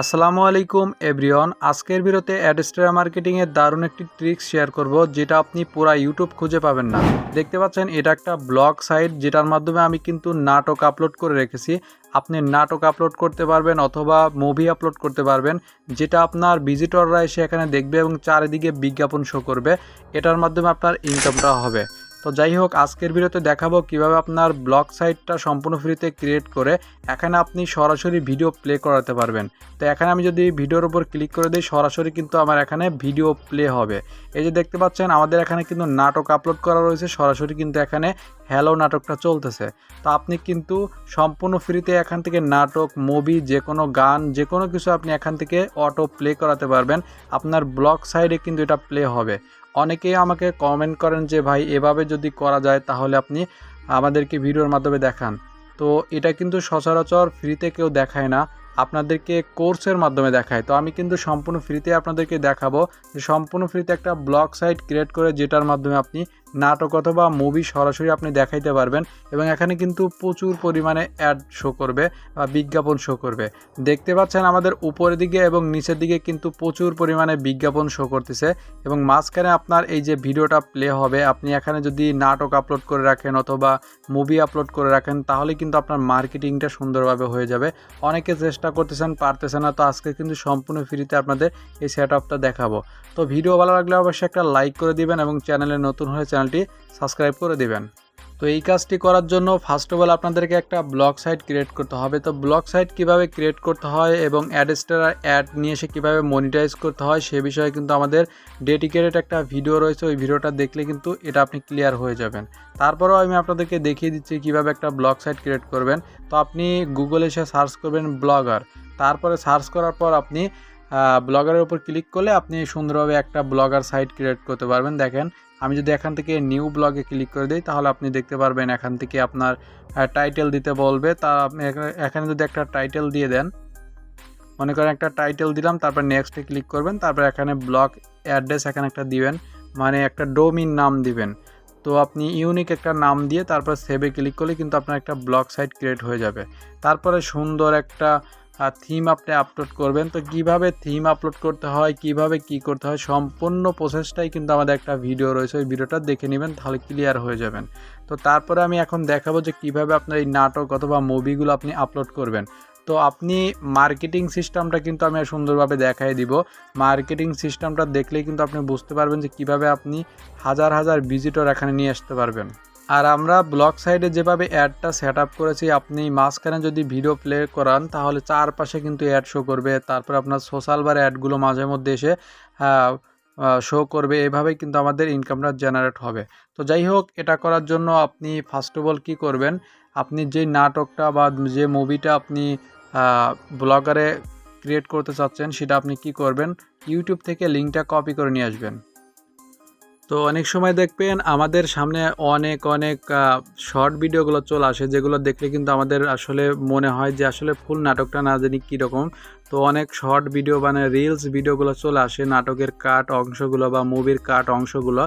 আসসালামু আলাইকুম এভরিওয়ান। আজকের ভিডিওতে অ্যাডস্টার মার্কেটিংয়ের দারুণ একটি ট্রিক্স শেয়ার করব, যেটা আপনি পুরো ইউটিউব খুঁজে পাবেন না। দেখতে পাচ্ছেন এটা একটা ব্লগ সাইট, যেটার মাধ্যমে আমি কিন্তু নাটক আপলোড করে রেখেছি। আপনি নাটক আপলোড করতে পারবেন অথবা মুভি আপলোড করতে পারবেন, যেটা আপনার ভিজিটররা এসে এখানে দেখবে এবং চারিদিকে বিজ্ঞাপন শো করবে। এটার মাধ্যমে আপনার ইনকামটা হবে। তো যাই হোক, আজকের ভিডিওতে দেখাবো কিভাবে আপনার ব্লগ সাইটটা সম্পূর্ণ ফ্রিতে ক্রিয়েট করে এখানে আপনি সরাসরি ভিডিও প্লে করাতে পারবেন। তো এখানে আমি যদি ভিডিওর উপর ক্লিক করে দিই, সরাসরি কিন্তু আমার এখানে ভিডিও প্লে হবে। এই যে দেখতে পাচ্ছেন, আমাদের এখানে কিন্তু নাটক আপলোড করা রয়েছে, সরাসরি কিন্তু এখানে হ্যালো নাটকটা চলতেছে। তো আপনি কিন্তু সম্পূর্ণ ফ্রিতে এখান থেকে নাটক, মুভি, যে কোনো গান, যে কোনো কিছু আপনি এখান থেকে অটো প্লে করাতে পারবেন। আপনার ব্লগ সাইডে কিন্তু এটা প্লে হবে। অনেকেই আমাকে কমেন্ট করেন যে ভাই, এভাবে যদি করা যায় তাহলে আপনি আমাদেরকে ভিডিওর মাধ্যমে দেখান। তো এটা কিন্তু সচরাচর ফ্রিতে কেউ দেখায় না, আপনাদেরকে কোর্সের মাধ্যমে দেখায়। তো আমি কিন্তু সম্পূর্ণ ফ্রিতে আপনাদেরকে দেখাবো যে সম্পূর্ণ ফ্রিতে একটা ব্লগ সাইট ক্রিয়েট করে, যেটার মাধ্যমে আপনি নাটক অথবা মুভি সরাসরি আপনি দেখাইতে পারবেন। এবং এখানে কিন্তু প্রচুর পরিমাণে অ্যাড শো করবে বা বিজ্ঞাপন শো করবে। দেখতে পাচ্ছেন আমাদের উপরের দিকে এবং নিচের দিকে কিন্তু প্রচুর পরিমাণে বিজ্ঞাপন শো করতেছে। এবং মাঝখানে আপনার এই যে ভিডিওটা প্লে হবে, আপনি এখানে যদি নাটক আপলোড করে রাখেন অথবা মুভি আপলোড করে রাখেন, তাহলে কিন্তু আপনার মার্কেটিংটা সুন্দরভাবে হয়ে যাবে। অনেকে চেষ্টা করতেছেন, পারতেছেন না। তো আজকে কিন্তু সম্পূর্ণ ফ্রিতে আপনাদের এই সেটআপটা দেখাবো। তো ভিডিও ভালো লাগলে অবশ্যই একটা লাইক করে দিবেন এবং চ্যানেলে নতুন হলে চ্যানেলটি সাবস্ক্রাইব করে দিবেন। তো এই কাজটি করার জন্য ফার্স্ট অফ অল আপনাদেরকে একটা ব্লগ সাইট ক্রিয়েট করতে হবে। তো ব্লগ সাইট কিভাবে ক্রিয়েট করতে হয় এবং অ্যাডস্টার অ্যাড নিয়ে এসে কীভাবে মনিটাইজ করতে হয়, সে বিষয়ে কিন্তু আমাদের ডেডিকেটেড একটা ভিডিও রয়েছে। ওই ভিডিওটা দেখলে কিন্তু এটা আপনি ক্লিয়ার হয়ে যাবেন। তারপরেও আমি আপনাদেরকে দেখিয়ে দিচ্ছি কিভাবে একটা ব্লগ সাইট ক্রিয়েট করবেন। তো আপনি গুগলে এসে সার্চ করবেন ব্লগার। তারপরে সার্চ করার পর আপনি ব্লগারের উপর ক্লিক করলে আপনি সুন্দরভাবে একটা ব্লগার সাইট ক্রিয়েট করতে পারবেন। দেখেন, আমি যদি এখান থেকে নিউ ব্লগে ক্লিক করে দিই, তাহলে আপনি দেখতে পারবেন এখান থেকে আপনার টাইটেল দিতে বলবে। তা আপনি এখানে যদি একটা টাইটেল দিয়ে দেন, মনে করেন একটা টাইটেল দিলাম, তারপর নেক্সটে ক্লিক করবেন। তারপর এখানে ব্লগ অ্যাড্রেস এখানে একটা দিবেন, মানে একটা ডোমিন নাম দিবেন। তো আপনি ইউনিক একটা নাম দিয়ে তারপর সেভে ক্লিক করলে কিন্তু আপনার একটা ব্লগ সাইট ক্রিয়েট হয়ে যাবে। তারপরে সুন্দর একটা থিম আপনি আপলোড করবেন। তো কিভাবে থিম আপলোড করতে হয়, কিভাবে কি করতে হয়, সম্পূর্ণ প্রসেসটাই কিন্তু আমাদের একটা ভিডিও রয়েছে, ওই ভিডিওটা দেখে নেবেন, তাহলে ক্লিয়ার হয়ে যাবেন। তো তারপরে আমি এখন দেখাবো যে কিভাবে আপনার এই নাটক অথবা মুভিগুলো আপনি আপলোড করবেন। তো আপনি মার্কেটিং সিস্টেমটা কিন্তু আমি সুন্দরভাবে দেখাই দিব। মার্কেটিং সিস্টেমটা দেখলেই কিন্তু আপনি বুঝতে পারবেন যে কিভাবে আপনি হাজার হাজার ভিজিটর এখানে নিয়ে আসতে পারবেন। আর আমরা ব্লগ সাইডে যেভাবে অ্যাডটা সেট আপ করেছি, আপনি মাঝখানে যদি ভিডিও প্লে করান, তাহলে চারপাশে কিন্তু অ্যাড শো করবে। তারপর আপনার সোশ্যাল বার অ্যাডগুলো মাঝে মধ্যে এসে শো করবে। এভাবেই কিন্তু আমাদের ইনকামটা জেনারেট হবে। তো যাই হোক, এটা করার জন্য আপনি ফার্স্ট অফ অল কী করবেন, আপনি যে নাটকটা বা যে মুভিটা আপনি ব্লগারে ক্রিয়েট করতে চাচ্ছেন, সেটা আপনি কি করবেন, ইউটিউব থেকে লিঙ্কটা কপি করে নিয়ে আসবেন। তো অনেক সময় দেখবেন আমাদের সামনে অনেক অনেক শর্ট ভিডিওগুলো চলে আসে, যেগুলো দেখলে কিন্তু আমাদের আসলে মনে হয় যে আসলে ফুল নাটকটা না জানি কীরকম। তো অনেক শর্ট ভিডিও মানে রিলস ভিডিওগুলো চলে আসে, নাটকের কাট অংশগুলো বা মুভির কাট অংশগুলো,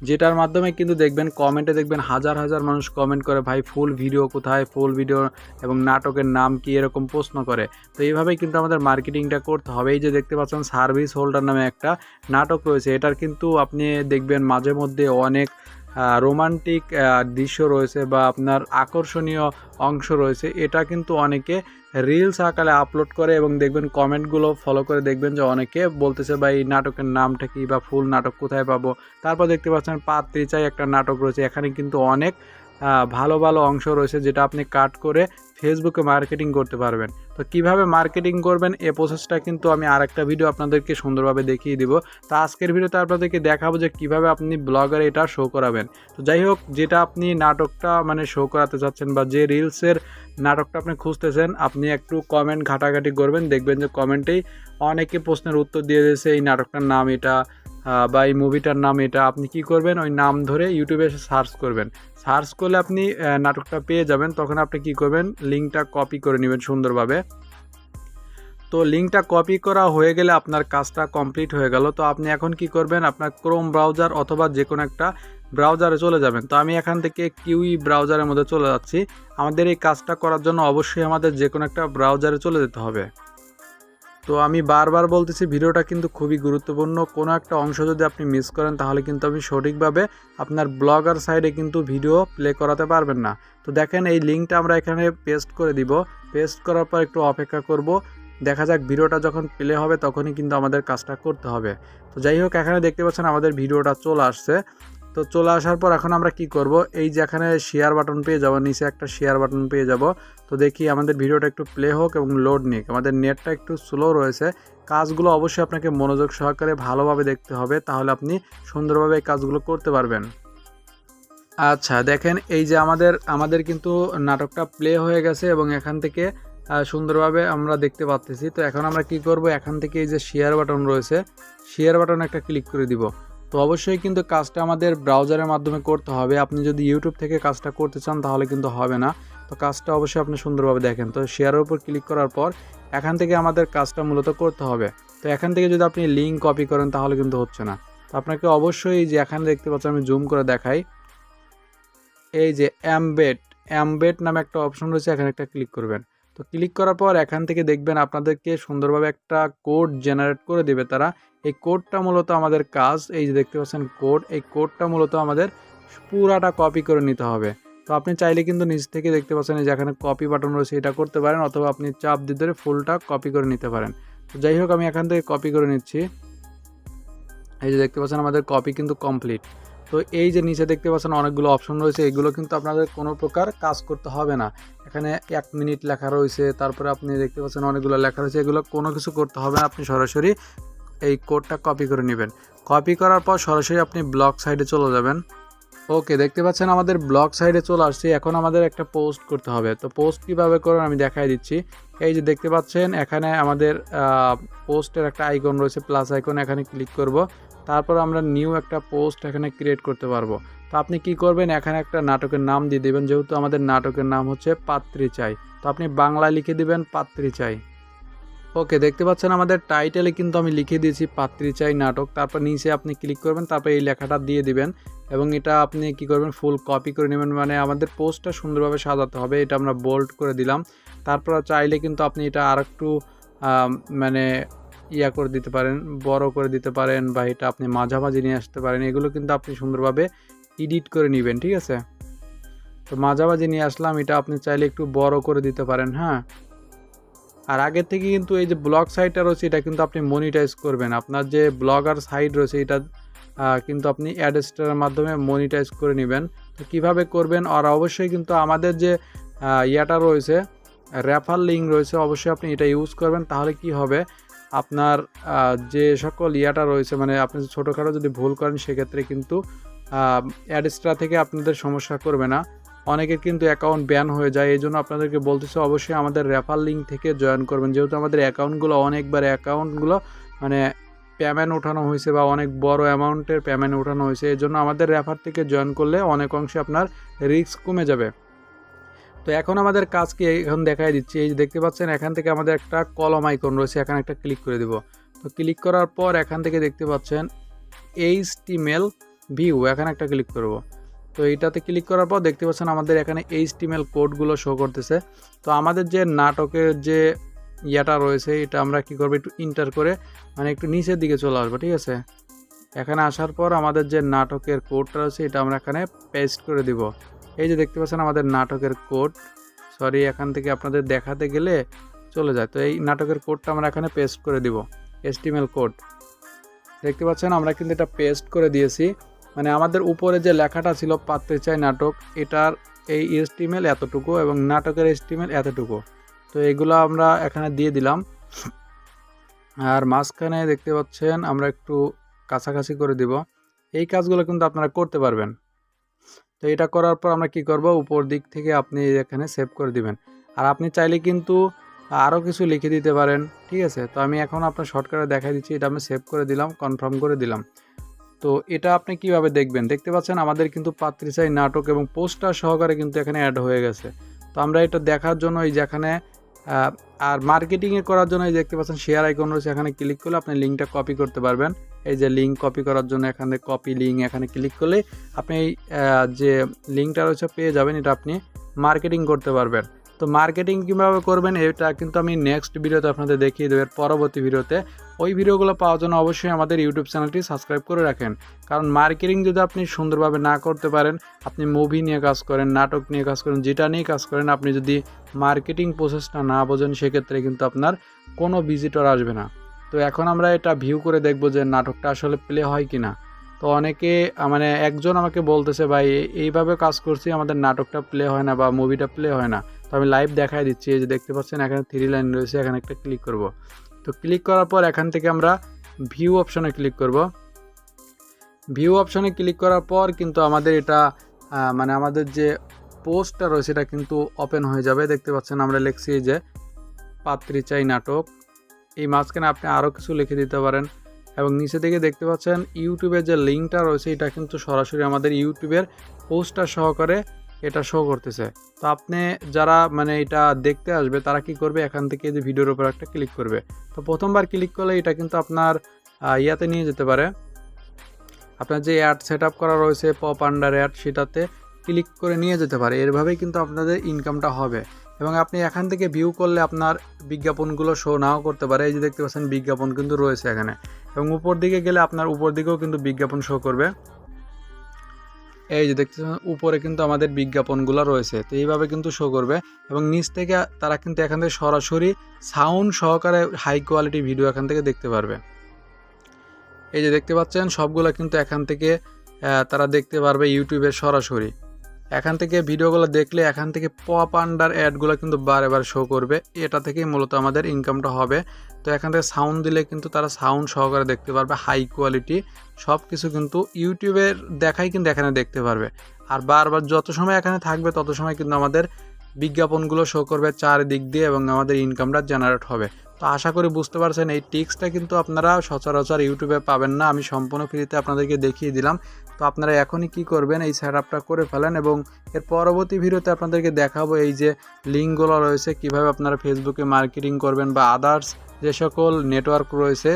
যেটার মাধ্যমে কিন্তু দেখবেন কমেন্টে দেখবেন হাজার হাজার মানুষ কমেন্ট করে, ভাই ফুল ভিডিও কোথায়, ফুল ভিডিও এবং নাটকের নাম কি, এরকম প্রশ্ন করে। তো এইভাবেই কিন্তু আমাদের মার্কেটিংটা করতে হবে। এই যে দেখতে পাচ্ছেন সার্ভিস হোল্ডার নামে একটা নাটক রয়েছে, এটার কিন্তু আপনি দেখবেন মাঝে মধ্যে অনেক রোমান্টিক দৃশ্য রয়েছে বা আপনার আকর্ষণীয় অংশ রয়েছে। এটা কিন্তু অনেকে রিলস আকারে আপলোড করে এবং দেখবেন কমেন্টগুলো ফলো করে দেখবেন যে অনেকে বলতেছে ভাই এই নাটকের নামটা কি বা ফুল নাটক কোথায় পাবো। তারপর দেখতে পাচ্ছেন পাত্রী চাই একটা নাটক রয়েছে, এখানে কিন্তু অনেক ভালো ভালো অংশ রয়েছে, যেটা আপনি কাট করে ফেসবুকে মার্কেটিং করতে পারবেন। তো কিভাবে মার্কেটিং করবেন এই প্রসেসটা কিন্তু আমি আরেকটা ভিডিও আপনাদেরকে সুন্দরভাবে দেখিয়ে দিব। তো আজকের ভিডিওতে আপনাদেরকে দেখাবো যে কিভাবে আপনি ব্লগারে এটা শো করাবেন। তো যাই হোক, যেটা আপনি নাটকটা মানে শো করাতে চাচ্ছেন বা যে রিলসের নাটকটা আপনি খুঁজতেছেন, আপনি একটু কমেন্ট ঘাটাঘাটি করবেন, দেখবেন যে কমেন্টেই অনেকে প্রশ্নের উত্তর দিয়ে দিয়েছে এই নাটকটার নাম এটা বা এই মুভিটার নাম এটা। আপনি কি করবেন, ওই নাম ধরে ইউটিউবে এসে সার্চ করবেন। সার্চ করলে আপনি নাটকটা পেয়ে যাবেন। তখন আপনি কি করবেন, লিঙ্কটা কপি করে নেবেন সুন্দরভাবে। তো লিঙ্কটা কপি করা হয়ে গেলে আপনার কাজটা কমপ্লিট হয়ে গেল। তো আপনি এখন কি করবেন, আপনার ক্রোম ব্রাউজার অথবা যে কোনো একটা ব্রাউজারে চলে যাবেন। তো আমি এখান থেকে কিউই ব্রাউজারের মধ্যে চলে যাচ্ছি। আমাদের এই কাজটা করার জন্য অবশ্যই আমাদের যে কোনো একটা ব্রাউজারে চলে যেতে হবে। তো আমি বারবার বলতেছি ভিডিওটা কিন্তু খুবই গুরুত্বপূর্ণ, কোনো একটা অংশ যদি আপনি মিস করেন তাহলে কিন্তু আপনি সঠিকভাবে আপনার ব্লগার সাইডে কিন্তু ভিডিও প্লে করাতে পারবেন না। তো দেখেন এই লিঙ্কটা আমরা এখানে পেস্ট করে দিব, পেস্ট করার পর একটু অপেক্ষা করব, দেখা যাক ভিডিওটা যখন প্লে হবে তখনই কিন্তু আমাদের কাজটা করতে হবে। তো যাই হোক, এখানে দেখতে পাচ্ছেন আমাদের ভিডিওটা চলে আসছে। তো চলে আসার পর এখন আমরা কি করব, এই যে এখানে শেয়ার বাটন পেয়ে যাব, নিচে একটা শেয়ার বাটন পেয়ে যাব। তো দেখি আমাদের ভিডিওটা একটু প্লে হোক এবং লোড নিক, আমাদের নেটটা একটু স্লো রয়েছে। কাজগুলো অবশ্যই আপনাকে মনোযোগ সহকারে ভালোভাবে দেখতে হবে, তাহলে আপনি সুন্দরভাবে এই কাজগুলো করতে পারবেন। আচ্ছা দেখেন, এই যে আমাদের কিন্তু নাটকটা প্লে হয়ে গেছে এবং এখান থেকে সুন্দরভাবে আমরা দেখতে পাচ্ছি। তো এখন আমরা কি করব, এখান থেকে এই যে শেয়ার বাটন রয়েছে, শেয়ার বাটন একটা ক্লিক করে দিব। তো অবশ্যই কিন্তু কাজটা আমাদের ব্রাউজারের মাধ্যমে করতে হবে। আপনি যদি ইউটিউব থেকে কাজটা করতে চান তাহলে কিন্তু হবে না। তো কাজটা অবশ্যই আপনি সুন্দরভাবে দেখেন। তো শেয়ারের উপর ক্লিক করার পর এখান থেকে আমাদের কাজটা মূলত করতে হবে। তো এখান থেকে যদি আপনি লিঙ্ক কপি করেন তাহলে কিন্তু হচ্ছে না। তো আপনাকে অবশ্যই যে এখানে দেখতে পাচ্ছেন, আমি জুম করে দেখাই, এই যে অ্যাম্বেড নামে একটা অপশন রয়েছে, এখানে একটা ক্লিক করবেন। তো ক্লিক করার পর এখান থেকে দেখবেন আপনাদেরকে সুন্দরভাবে একটা কোড জেনারেট করে দেবে তারা। এই কোডটা মূলত আমাদের কাজ, এই যে দেখতে পাচ্ছেন কোড, এই কোডটা মূলত আমাদের পুরাটা কপি করে নিতে হবে। তো আপনি চাইলে কিন্তু নিচ থেকে দেখতে পাচ্ছেন এই যে এখানে কপি বাটন রয়েছে, এটা করতে পারেন, অথবা আপনি চাপ দিয়ে ধরে ফুলটা কপি করে নিতে পারেন। তো যাই হোক, আমি এখান থেকে কপি করে নিচ্ছি। এই যে দেখতে পাচ্ছেন আমাদের কপি কিন্তু কমপ্লিট। তো এই যে নিচে দেখতে পাচ্ছেন অনেকগুলো অপশন রয়েছে, এগুলো কিন্তু আপনাদের কোনো প্রকার কাজ করতে হবে না। এখানে 1 মিনিট লেখা রয়েছে, তারপরে আপনি দেখতে পাচ্ছেন অনেকগুলো লেখা রয়েছে, এগুলো কোনো কিছু করতে হবে না। আপনি সরাসরি এই কোডটা কপি করে নেবেন। কপি করার পর সরাসরি আপনি ব্লগ সাইডে চলে যাবেন। ওকে, দেখতে পাচ্ছেন আমাদের ব্লগ সাইডে চলে আসছি। এখন আমাদের একটা পোস্ট করতে হবে। তো পোস্ট কীভাবে করেন আমি দেখাই দিচ্ছি। এই যে দেখতে পাচ্ছেন এখানে আমাদের পোস্টের একটা আইকন রয়েছে, প্লাস আইকন, এখানে ক্লিক করব। তারপর আমরা নিউ একটা পোস্ট এখানে ক্রিয়েট করতে পারবো। তো আপনি কি করবেন, এখানে একটা নাটকের নাম দিয়ে দেবেন, যেহেতু আমাদের নাটকের নাম হচ্ছে পাত্রী চাই। তো আপনি বাংলায় লিখে দিবেন পাত্রী চাই। ওকে, দেখতে পাচ্ছেন আমাদের টাইটেলে কিন্তু আমি লিখে দিয়েছি পাত্রী চাই নাটক। তারপর নিচে আপনি ক্লিক করবেন, তারপর এই লেখাটা দিয়ে দিবেন এবং এটা আপনি কি করবেন, ফুল কপি করে নেবেন। মানে আমাদের পোস্টটা সুন্দরভাবে সাজাতে হবে, এটা আমরা বোল্ড করে দিলাম। তারপর চাইলে কিন্তু আপনি এটা আর একটু মানে করে দিতে পারেন, বড় করে দিতে পারেন, বা এটা আপনি মাঝামাঝি নিয়ে আসতে পারেন। এগুলো কিন্তু আপনি সুন্দরভাবে এডিট করে নেবেন, ঠিক আছে। তো মাঝামাঝি নিয়ে আসলাম, এটা আপনি চাইলে একটু বড় করে দিতে পারেন। হ্যাঁ, আর আগের থেকে কিন্তু এই যে ব্লগ সাইটটা রয়েছে, এটা কিন্তু আপনি মনিটাইজ করবেন। আপনার যে ব্লগার সাইট রয়েছে এটা কিন্তু আপনি অ্যাডস্টারের মাধ্যমে মনিটাইজ করে নেবেন। তো কীভাবে করবেন, আর অবশ্যই কিন্তু আমাদের যে ইয়াটা রয়েছে, রেফার লিঙ্ক রয়েছে, অবশ্যই আপনি এটা ইউজ করবেন। তাহলে কি হবে, আপনার যে সকল ইয়াটা রয়েছে, মানে আপনি ছোটোখাটো যদি ভুল করেন সেক্ষেত্রে কিন্তু অ্যাডস্টার থেকে আপনাদের সমস্যা করবে না। অনেকের কিন্তু অ্যাকাউন্ট ব্যান হয়ে যায়, এই জন্য আপনাদেরকে বলতেছি অবশ্যই আমাদের রেফার লিঙ্ক থেকে জয়েন করবেন। যেহেতু আমাদের অ্যাকাউন্টগুলো মানে পেমেন্ট ওঠানো হয়েছে, বা অনেক বড় অ্যামাউন্টের পেমেন্ট ওঠানো হয়েছে, এই জন্য আমাদের রেফার থেকে জয়েন করলে অনেক অংশে আপনার রিস্ক কমে যাবে। তো এখন আমাদের কাজ কি এখন দেখাই দিচ্ছি। এই যে দেখতে পাচ্ছেন এখান থেকে আমাদের একটা কলম আইকন রয়েছে, এখানে একটা ক্লিক করে দেব। তো ক্লিক করার পর এখান থেকে দেখতে পাচ্ছেন HTML ভিউ, এখানে একটা ক্লিক করব। তো এইটাতে ক্লিক করার পর দেখতে পাচ্ছেন আমাদের এখানে HTML কোডগুলো শো করতেছে। তো আমাদের যে নাটকের যে ইয়াটা রয়েছে, এটা আমরা কি করব, একটু ইন্টার করে মানে একটু নিচের দিকে চলে আসবো, ঠিক আছে। এখানে আসার পর আমাদের যে নাটকের কোডটা রয়েছে এটা আমরা এখানে পেস্ট করে দিব। এই যে দেখতে পাচ্ছেন আমাদের নাটকের কোড, সরি এখান থেকে আপনাদের দেখাতে গেলে চলে যায়। তো এই নাটকের কোডটা আমরা এখানে পেস্ট করে দিব, HTML কোড। দেখতে পাচ্ছেন আমরা কিন্তু এটা পেস্ট করে দিয়েছি। মানে আমাদের উপরে যে লেখাটা ছিল পাত্রী চাই নাটক, এটার এই HTML এতটুকু এবং নাটকের HTML এতটুকু। তো এগুলো আমরা এখানে দিয়ে দিলাম। আর মাঝখানে দেখতে পাচ্ছেন আমরা একটু কাছাকাছি করে দিব। এই কাজগুলো কিন্তু আপনারা করতে পারবেন। তো এটা করার পর আমরা কি করব, উপর দিক থেকে আপনি এখানে সেভ করে দিবেন। আর আপনি চাইলে কিন্তু আরও কিছু লিখে দিতে পারেন, ঠিক আছে। তো আমি এখন আপনার শর্টকাটে দেখাই দিচ্ছি, এটা আমি সেভ করে দিলাম, কনফার্ম করে দিলাম। তো এটা আপনি কিভাবে দেখবেন, দেখতে পাচ্ছেন আমাদের কিন্তু পাত্রী চাই নাটক এবং পোস্টার সহকারে কিন্তু এখানে অ্যাড হয়ে গেছে। তো আমরা এটা দেখার জন্য এই যেখানে আর মার্কেটিংয়ে করার জন্য এই দেখতে পাচ্ছেন শেয়ার আইকন রয়েছে, এখানে ক্লিক করলে আপনি লিঙ্কটা কপি করতে পারবেন। এই যে লিঙ্ক কপি করার জন্য এখানে কপি লিঙ্ক, এখানে ক্লিক করলে আপনি যে লিঙ্কটা রয়েছে পেয়ে যাবেন, এটা আপনি মার্কেটিং করতে পারবেন। তো তো মার্কেটিং কীভাবে করবেন এটা কিন্তু আমি নেক্সট ভিডিওতে আপনাদের দেখিয়ে দেবো, পরবর্তী ভিডিওতে। ওই ভিডিওগুলো পাওয়ার জন্য অবশ্যই আমাদের ইউটিউব চ্যানেলটি সাবস্ক্রাইব করে রাখেন। কারণ মার্কেটিং যদি আপনি সুন্দরভাবে না করতে পারেন, আপনি মুভি নিয়ে কাজ করেন, নাটক নিয়ে কাজ করেন, যেটা নিয়ে কাজ করেন, আপনি যদি মার্কেটিং প্রসেসটা না বোঝেন সেক্ষেত্রে কিন্তু আপনার কোনো ভিজিটর আসবে না। তো এখন আমরা এটা ভিউ করে দেখব যে নাটকটা আসলে প্লে হয় কি না। তো অনেকে মানে একজন আমাকে বলতেছে, ভাই এইভাবে কাজ করছি আমাদের নাটকটা প্লে হয় না বা মুভিটা প্লে হয় না। তো আমি লাইভ দেখাই দিচ্ছি। এই যে দেখতে পাচ্ছেন এখানে 3 লাইন রয়েছে, এখানে একটা ক্লিক করব। তো ক্লিক করার পর এখান থেকে আমরা ভিউ অপশনে ক্লিক করব। ভিউ অপশনে ক্লিক করার পর কিন্তু আমাদের এটা মানে আমাদের যে পোস্টটা রয়েছে এটা কিন্তু ওপেন হয়ে যাবে। দেখতে পাচ্ছেন আমরা লিখছি যে পাত্রী চাই নাটক। এই মাঝখানে আপনি আরও কিছু লিখে দিতে পারেন এবং নিচে দিকে দেখতে পাচ্ছেন ইউটিউবের যে লিঙ্কটা রয়েছে এটা কিন্তু সরাসরি আমাদের ইউটিউবের পোস্টার সহকারে এটা শো করতেছে। তো আপনি যারা মানে এটা দেখতে আসবে তারা কি করবে, এখান থেকে যে ভিডিওর উপর একটা ক্লিক করবে। তো প্রথমবার ক্লিক করলে এটা কিন্তু আপনার ইয়াতে নিয়ে যেতে পারে, আপনার যে অ্যাড সেট আপ করা রয়েছে পপ আন্ডার অ্যাড, সেটাতে ক্লিক করে নিয়ে যেতে পারে। এরভাবেই কিন্তু আপনাদের ইনকামটা হবে। এবং আপনি এখান থেকে ভিউ করলে আপনার বিজ্ঞাপনগুলো শো নাও করতে পারে। এই যে দেখতে পাচ্ছেন বিজ্ঞাপন কিন্তু রয়েছে এখানে, এবং উপর দিকে গেলে আপনার উপর দিকেও কিন্তু বিজ্ঞাপন শো করবে। এই যে দেখতে পাচ্ছেন উপরে কিন্তু আমাদের বিজ্ঞাপনগুলো রয়েছে। তো এইভাবে কিন্তু শো করবে এবং নিচ থেকে তারা কিন্তু এখান থেকে সরাসরি সাউন্ড সহকারে হাই কোয়ালিটি ভিডিও এখান থেকে দেখতে পারবে। এই যে দেখতে পাচ্ছেন সবগুলো কিন্তু এখান থেকে তারা দেখতে পারবে ইউটিউবের সরাসরি। এখান থেকে ভিডিওগুলো দেখলে এখান থেকে পপ আন্ডার অ্যাডগুলো কিন্তু বারবার শো করবে। এটা থেকেই মূলত আমাদের ইনকামটা হবে। তো এখান থেকে সাউন্ড দিলে কিন্তু তারা সাউন্ড সহকারে দেখতে পারবে, হাই কোয়ালিটি সব কিছু কিন্তু ইউটিউবের দেখাই কিন্তু এখানে দেখতে পারবে। আর বারবার যত সময় এখানে থাকবে তত সময় কিন্তু আমাদের বিজ্ঞাপনগুলো শো করবে চারিদিক দিয়ে এবং আমাদের ইনকামটা জেনারেট হবে। তো আশা করি বুঝতে পারছেন এই টিক্সটা কিন্তু আপনারা সচরাচর ইউটিউবে পাবেন না, আমি সম্পূর্ণ ফ্রিতে আপনাদেরকে দেখিয়ে দিলাম। তো আপনারা এখনই কি করবেন, এই সেট আপটা করে ফেলেন এবং এর পরবর্তী ভিডিওতে আপনাদেরকে দেখাবো এই যে লিঙ্কগুলো রয়েছে কীভাবে আপনারা ফেসবুকে মার্কেটিং করবেন বা আদার্স যে সকল নেটওয়ার্ক রয়েছে,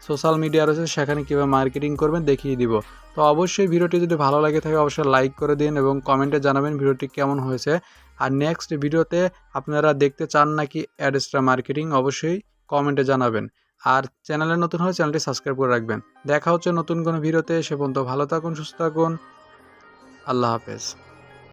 সোশ্যাল মিডিয়া রয়েছে, সেখানে কীভাবে মার্কেটিং করবেন দেখিয়ে দিব। তো অবশ্যই ভিডিওটি যদি ভালো লাগে থাকে অবশ্যই লাইক করে দিন এবং কমেন্টে জানাবেন ভিডিওটি কেমন হয়েছে। আর নেক্সট ভিডিওতে আপনারা দেখতে চান নাকি অ্যাডস্ট্রা মার্কেটিং অবশ্যই কমেন্টে জানাবেন। আর চ্যানেলে নতুন হলে চ্যানেলটি সাবস্ক্রাইব করে রাখবেন। দেখা হচ্ছে নতুন কোনো ভিডিওতে। সে পর্যন্ত ভালো থাকুন, সুস্থ থাকুন। আল্লাহ হাফেজ।